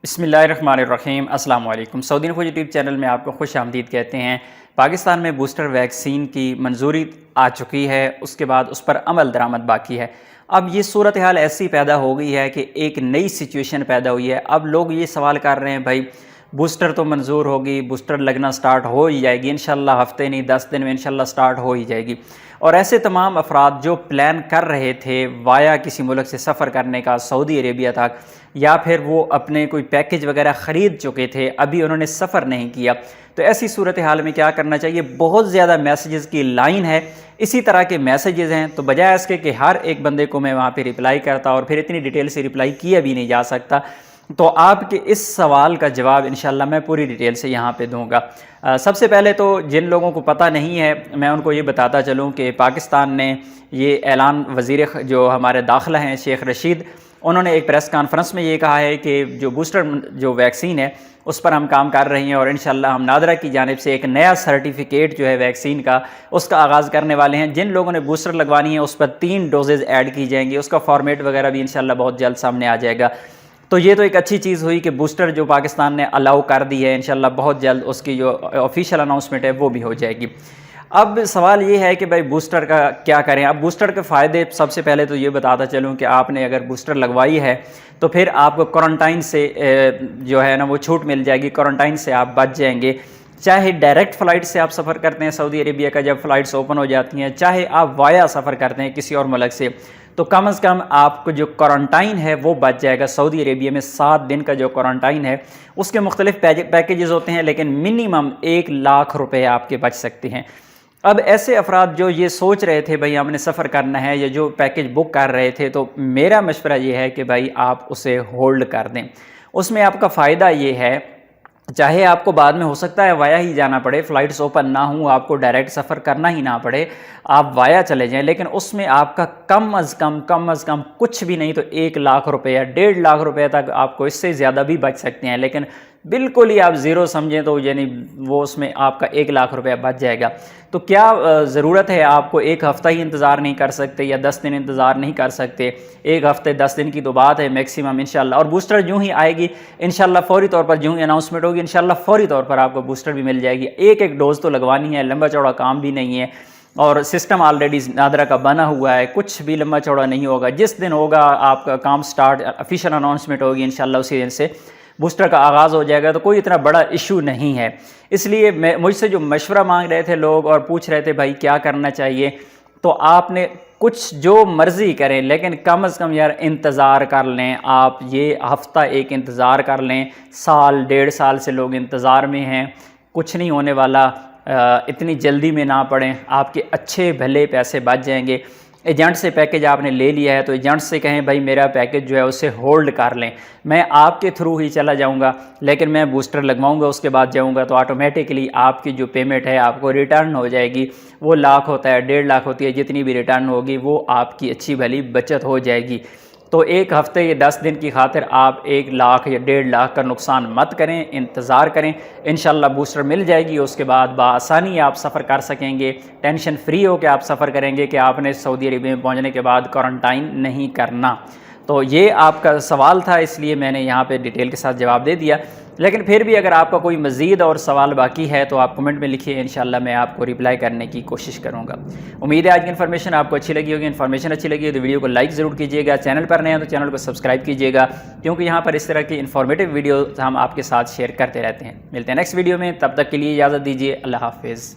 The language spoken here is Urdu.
بسم اللہ الرحمن الرحیم۔ السلام علیکم۔ سعودی انفو یوٹیوب چینل میں آپ کو خوش آمدید کہتے ہیں۔ پاکستان میں بوسٹر ویکسین کی منظوری آ چکی ہے، اس کے بعد اس پر عمل درآمد باقی ہے۔ اب یہ صورتحال ایسی پیدا ہو گئی ہے کہ ایک نئی سچویشن پیدا ہوئی ہے۔ اب لوگ یہ سوال کر رہے ہیں بھائی بوسٹر تو منظور ہوگی، بوسٹر لگنا سٹارٹ ہو ہی جائے گی انشاءاللہ، ہفتے نہیں 10 دن میں انشاءاللہ سٹارٹ ہو ہی جائے گی۔ اور ایسے تمام افراد جو پلان کر رہے تھے وایا کسی ملک سے سفر کرنے کا سعودی عربیہ تک، یا پھر وہ اپنے کوئی پیکج وغیرہ خرید چکے تھے، ابھی انہوں نے سفر نہیں کیا، تو ایسی صورتحال میں کیا کرنا چاہیے؟ بہت زیادہ میسیجز کی لائن ہے، اسی طرح کے میسیجز ہیں، تو بجائے اس کے کہ ہر ایک بندے کو میں وہاں پہ رپلائی کرتا اور پھر اتنی ڈیٹیل سے رپلائی کیا بھی نہیں جا سکتا، تو آپ کے اس سوال کا جواب انشاءاللہ میں پوری ڈیٹیل سے یہاں پہ دوں گا۔ سب سے پہلے تو جن لوگوں کو پتہ نہیں ہے میں ان کو یہ بتاتا چلوں کہ پاکستان نے یہ اعلان وزیر جو ہمارے داخلہ ہیں شیخ رشید، انہوں نے ایک پریس کانفرنس میں یہ کہا ہے کہ جو بوسٹر جو ویکسین ہے اس پر ہم کام کر رہے ہیں، اور انشاءاللہ ہم نادرا کی جانب سے ایک نیا سرٹیفکیٹ جو ہے ویکسین کا اس کا آغاز کرنے والے ہیں۔ جن لوگوں نے بوسٹر لگوانی ہے اس پر 3 ڈوزز ایڈ کی جائیں گی، اس کا فارمیٹ وغیرہ بھی انشاءاللہ بہت جلد سامنے آ جائے گا۔ تو یہ تو ایک اچھی چیز ہوئی کہ بوسٹر جو پاکستان نے الاؤ کر دی ہے، انشاءاللہ بہت جلد اس کی جو آفیشیل اناؤنسمنٹ ہے وہ بھی ہو جائے گی۔ اب سوال یہ ہے کہ بھائی بوسٹر کا کیا کریں؟ اب بوسٹر کے فائدے سب سے پہلے تو یہ بتاتا چلوں کہ آپ نے اگر بوسٹر لگوائی ہے تو پھر آپ کو کوارنٹائن سے جو ہے نا وہ چھوٹ مل جائے گی، کوارنٹائن سے آپ بچ جائیں گے۔ چاہے ڈائریکٹ فلائٹ سے آپ سفر کرتے ہیں سعودی عربیہ کا جب فلائٹس اوپن ہو جاتی ہیں، چاہے آپ وایا سفر کرتے ہیں کسی اور ملک سے، تو کم از کم آپ کو جو کوارنٹائن ہے وہ بچ جائے گا۔ سعودی عربیہ میں 7 دن کا جو کوارنٹائن ہے اس کے مختلف پیکیجز ہوتے ہیں، لیکن منیمم 1 لاکھ روپے آپ کے بچ سکتے ہیں۔ اب ایسے افراد جو یہ سوچ رہے تھے بھائی ہم نے سفر کرنا ہے یا جو پیکیج بک کر رہے تھے، تو میرا مشورہ یہ ہے کہ بھائی آپ اسے ہولڈ کر دیں۔ اس میں آپ کا فائدہ یہ ہے، چاہے آپ کو بعد میں ہو سکتا ہے وایا ہی جانا پڑے، فلائٹس اوپن نہ ہوں، آپ کو ڈائریکٹ سفر کرنا ہی نہ پڑے، آپ وایا چلے جائیں، لیکن اس میں آپ کا کم از کم کچھ بھی نہیں تو 1 لاکھ روپے یا 1.5 لاکھ روپے تک آپ کو اس سے زیادہ بھی بچ سکتے ہیں، لیکن بالکل ہی آپ زیرو سمجھیں تو یعنی وہ اس میں آپ کا 1 لاکھ روپے بچ جائے گا۔ تو کیا ضرورت ہے آپ کو 1 ہفتہ ہی انتظار نہیں کر سکتے یا 10 دن انتظار نہیں کر سکتے؟ 1 ہفتے 10 دن کی تو بات ہے میکسیمم انشاءاللہ، اور بوسٹر جو ہی آئے گی انشاءاللہ فوری طور پر، جو ہی اناؤنسمنٹ ہوگی انشاءاللہ فوری طور پر آپ کو بوسٹر بھی مل جائے گی۔ ایک ڈوز تو لگوانی ہے، لمبا چوڑا کام بھی نہیں ہے، اور سسٹم آلریڈی نادرا کا بنا ہوا ہے، کچھ بھی لمبا چوڑا نہیں ہوگا۔ جس دن ہوگا آپ کا کام سٹارٹ، آفیشیل اناؤنسمنٹ ہوگی انشاءاللہ اسی دن سے بوسٹر کا آغاز ہو جائے گا، تو کوئی اتنا بڑا ایشو نہیں ہے۔ اس لیے مجھ سے جو مشورہ مانگ رہے تھے لوگ اور پوچھ رہے تھے بھائی کیا کرنا چاہیے، تو آپ نے کچھ جو مرضی کریں لیکن کم از کم یار انتظار کر لیں۔ آپ یہ ہفتہ 1 انتظار کر لیں، سال 1.5 سال سے لوگ انتظار میں ہیں، کچھ نہیں ہونے والا، اتنی جلدی میں نہ پڑیں، آپ کے اچھے بھلے پیسے بچ جائیں گے۔ ایجنٹ سے پیکج آپ نے لے لیا ہے تو ایجنٹ سے کہیں بھائی میرا پیکج جو ہے اسے ہولڈ کر لیں، میں آپ کے تھرو ہی چلا جاؤں گا، لیکن میں بوسٹر لگواؤں گا اس کے بعد جاؤں گا، تو آٹومیٹکلی آپ کی جو پیمنٹ ہے آپ کو ریٹرن ہو جائے گی۔ وہ لاکھ ہوتا ہے، 1.5 لاکھ ہوتی ہے، جتنی بھی ریٹرن ہوگی وہ آپ کی اچھی بھلی بچت ہو جائے گی۔ تو 1 ہفتے یا 10 دن کی خاطر آپ 1 لاکھ یا 1.5 لاکھ کا نقصان مت کریں، انتظار کریں، انشاءاللہ بوسٹر مل جائے گی، اس کے بعد بآسانی آپ سفر کر سکیں گے، ٹینشن فری ہو کے آپ سفر کریں گے کہ آپ نے سعودی عربیہ میں پہنچنے کے بعد کوارنٹائن نہیں کرنا۔ تو یہ آپ کا سوال تھا، اس لیے میں نے یہاں پہ ڈیٹیل کے ساتھ جواب دے دیا، لیکن پھر بھی اگر آپ کا کوئی مزید اور سوال باقی ہے تو آپ کمنٹ میں لکھیے، انشاءاللہ میں آپ کو رپلائی کرنے کی کوشش کروں گا۔ امید ہے آج کی انفارمیشن آپ کو اچھی لگی ہوگی۔ انفارمیشن اچھی لگی ہے تو ویڈیو کو لائک ضرور کیجیے گا، چینل پر نئے ہیں تو چینل کو سبسکرائب کیجیے گا، کیونکہ یہاں پر اس طرح کی انفارمیٹیو ویڈیوز ہم آپ کے ساتھ شیئر کرتے رہتے ہیں۔ ملتے ہیں نیکسٹ ویڈیو میں، تب تک کے لیے اجازت دیجیے، اللہ حافظ۔